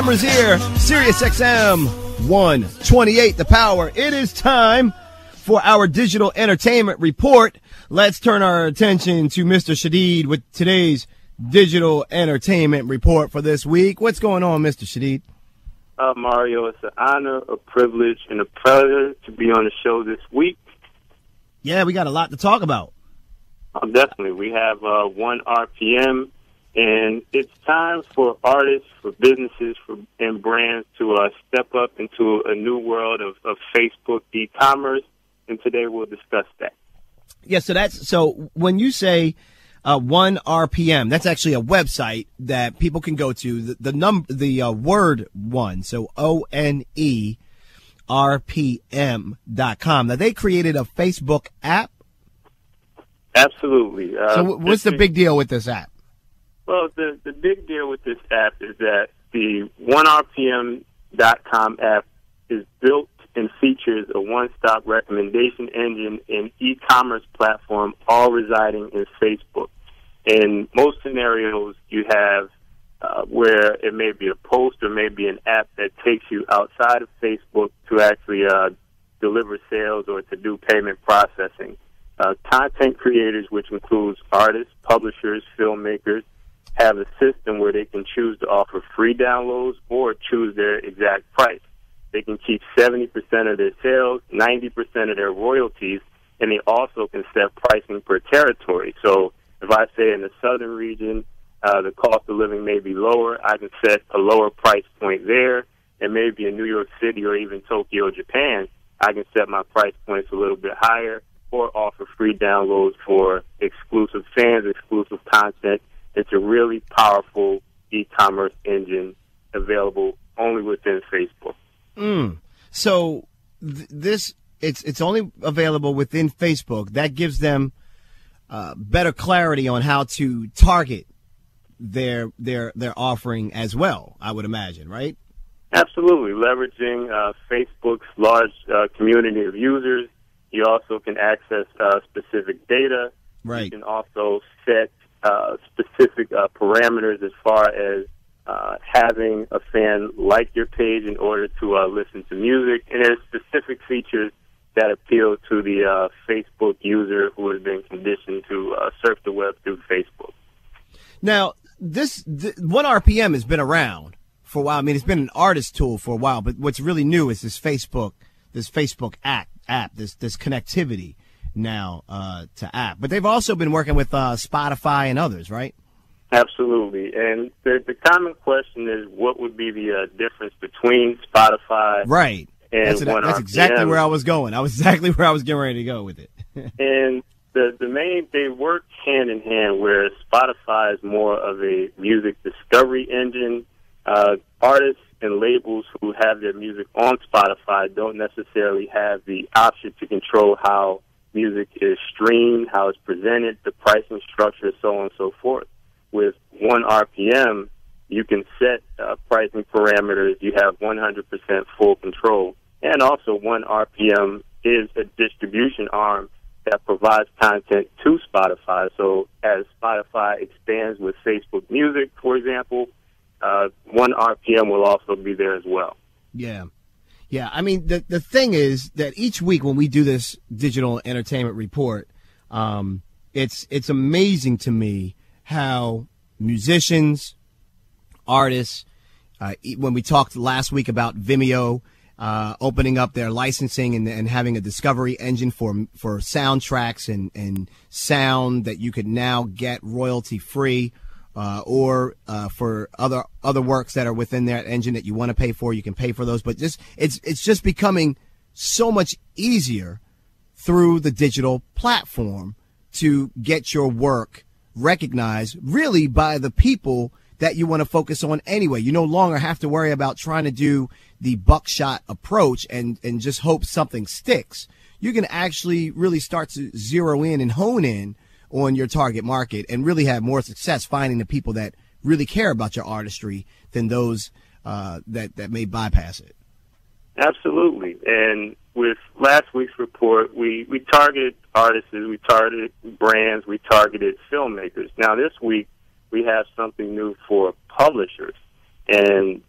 Summer's here. Sirius XM 128, the power. It is time for our digital entertainment report. Let's turn our attention to Mr. Shadeed with today's digital entertainment report for this week. What's going on, Mr. Shadeed? Mario, it's an honor, a privilege, and a pleasure to be on the show this week. Yeah, we got a lot to talk about. Definitely. We have OneRPM, and it's time for artists, for businesses, and brands to step up into a new world of Facebook e-commerce, and today we'll discuss that. Yeah, so when you say OneRPM, that's actually a website that people can go to. The word one, so OneRPM.com. Now they created a Facebook app. Absolutely. So what's the big deal with this app? Well, the big deal with this app is that the OneRPM.com app is built and features a one-stop recommendation engine and e-commerce platform, all residing in Facebook. In most scenarios, you have where it may be a post or maybe an app that takes you outside of Facebook to actually deliver sales or to do payment processing. Content creators, which includes artists, publishers, filmmakers, have a system where they can choose to offer free downloads or choose their exact price. They can keep 70% of their sales, 90% of their royalties, and they also can set pricing per territory. So if I say in the southern region, the cost of living may be lower, I can set a lower price point there. And maybe in New York City or even Tokyo, Japan, I can set my price points a little bit higher or offer free downloads for exclusive fans, exclusive content. It's a really powerful e-commerce engine available only within Facebook. So it's only available within Facebook. That gives them better clarity on how to target their offering as well, I would imagine, right? Absolutely. Leveraging Facebook's large community of users, you also can access specific data. Right. You can also set specific parameters as far as having a fan like your page in order to listen to music. And there's specific features that appeal to the Facebook user who has been conditioned to surf the web through Facebook. Now, this OneRPM has been around for a while. I mean, it's been an artist tool for a while, but what's really new is this Facebook app, this connectivity now to app. But they've also been working with Spotify and others, right? Absolutely. And the common question is, what would be the difference between Spotify right. and OneRPM? That's exactly where I was going. I was exactly where I was getting ready to go with it. And they work hand in hand, where Spotify is more of a music discovery engine. Artists and labels who have their music on Spotify don't necessarily have the option to control how music is streamed, how it's presented, the pricing structure, so on and so forth. With OneRPM, you can set pricing parameters. You have 100% full control. And also, OneRPM is a distribution arm that provides content to Spotify. So as Spotify expands with Facebook Music, for example, OneRPM will also be there as well. Yeah. Yeah, I mean, the thing is that each week when we do this digital entertainment report, it's amazing to me how musicians, artists, when we talked last week about Vimeo opening up their licensing and having a discovery engine for soundtracks and sound that you could now get royalty free, or for other works that are within that engine that you want to pay for, you can pay for those. But it's just becoming so much easier through the digital platform to get your work recognized really by the people that you want to focus on anyway. You no longer have to worry about trying to do the buckshot approach and just hope something sticks. You can actually really start to zero in and hone in on your target market and really have more success finding the people that really care about your artistry than those that may bypass it. Absolutely. And with last week's report, we targeted artists, we targeted brands, we targeted filmmakers. Now this week, we have something new for publishers. And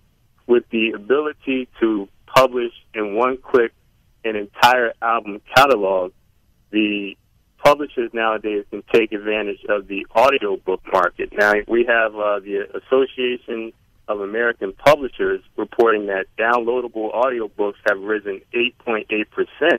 with the ability to publish in one click an entire album catalog, the publishers nowadays can take advantage of the audiobook market. Now, we have the Association of American Publishers reporting that downloadable audiobooks have risen 8.8%,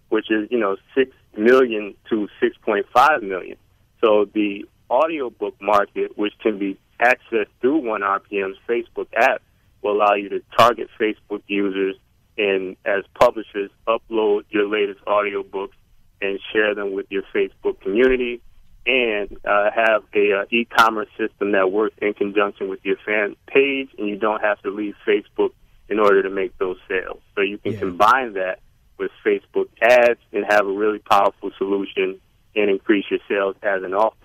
which is, 6 million to 6.5 million. So the audiobook market, which can be accessed through OneRPM's Facebook app, will allow you to target Facebook users and, as publishers, upload your latest audiobooks and share them with your Facebook community, and have a e-commerce system that works in conjunction with your fan page, and you don't have to leave Facebook in order to make those sales. So you can combine that with Facebook ads and have a really powerful solution and increase your sales as an author.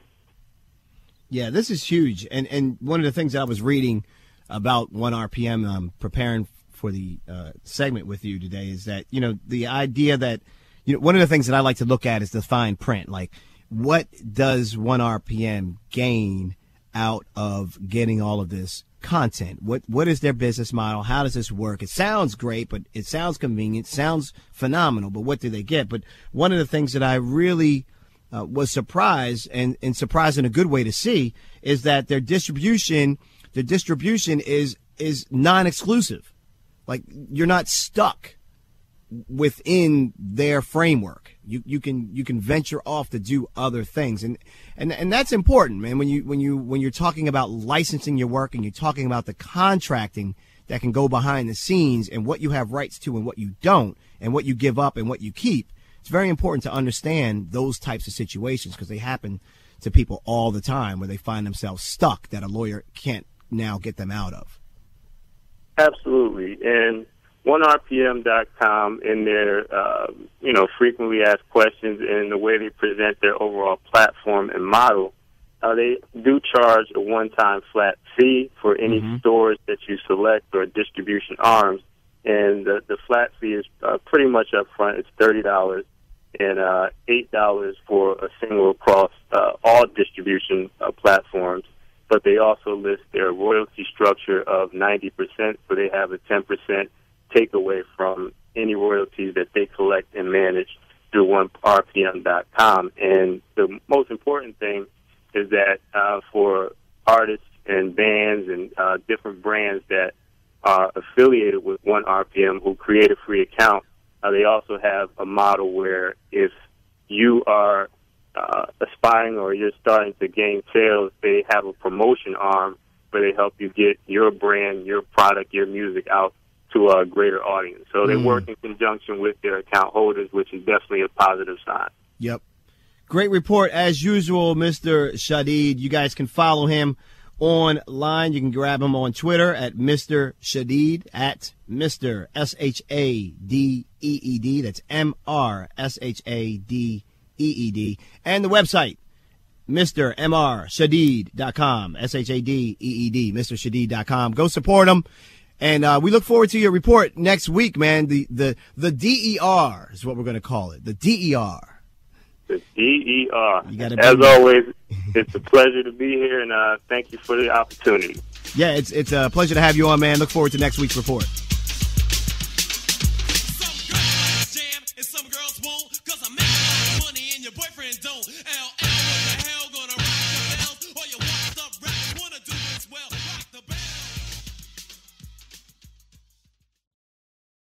Yeah, this is huge. And one of the things that I was reading about OneRPM, preparing for the segment with you today, is that, the idea that, one of the things that I like to look at is the fine print. Like, what does OneRPM gain out of getting all of this content? What is their business model? How does this work? It sounds great, but it sounds convenient, sounds phenomenal, but what do they get? But one of the things that I really was surprised, and surprised in a good way to see, is that their distribution is non-exclusive. Like, you're not stuck within their framework. You can venture off to do other things, and that's important, man. When you're talking about licensing your work, and you're talking about the contracting that can go behind the scenes, and what you have rights to and what you don't, and what you give up and what you keep, it's very important to understand those types of situations, because they happen to people all the time, where they find themselves stuck that a lawyer can't now get them out of. Absolutely. And OneRPM.com, in their, frequently asked questions and the way they present their overall platform and model, they do charge a one-time flat fee for any stores that you select or distribution arms. And the flat fee is pretty much up front. It's $30 and $8 for a single across all distribution platforms. But they also list their royalty structure of 90%, so they have a 10% takeaway from any royalties that they collect and manage through OneRPM.com. And the most important thing is that for artists and bands and different brands that are affiliated with OneRPM who create a free account, they also have a model where if you are aspiring or you're starting to gain sales, they have a promotion arm where they help you get your brand, your product, your music out to a greater audience. So they work in conjunction with their account holders, which is definitely a positive sign. Yep. Great report as usual, Mr. Shadeed. You guys can follow him online. You can grab him on Twitter at Mr. Shadeed, at Mr. Shadeed. That's MrShadeed. And the website, MrShadeed.com, SHADEED, MrShadeed.com. Go support him. And we look forward to your report next week, man. The DER is what we're going to call it. The DER. The DER. As always, it's a pleasure to be here, and thank you for the opportunity. Yeah, it's a pleasure to have you on, man. Look forward to next week's report. Some girls jam and some girls won't, 'cause I'm making money and your boyfriend don't.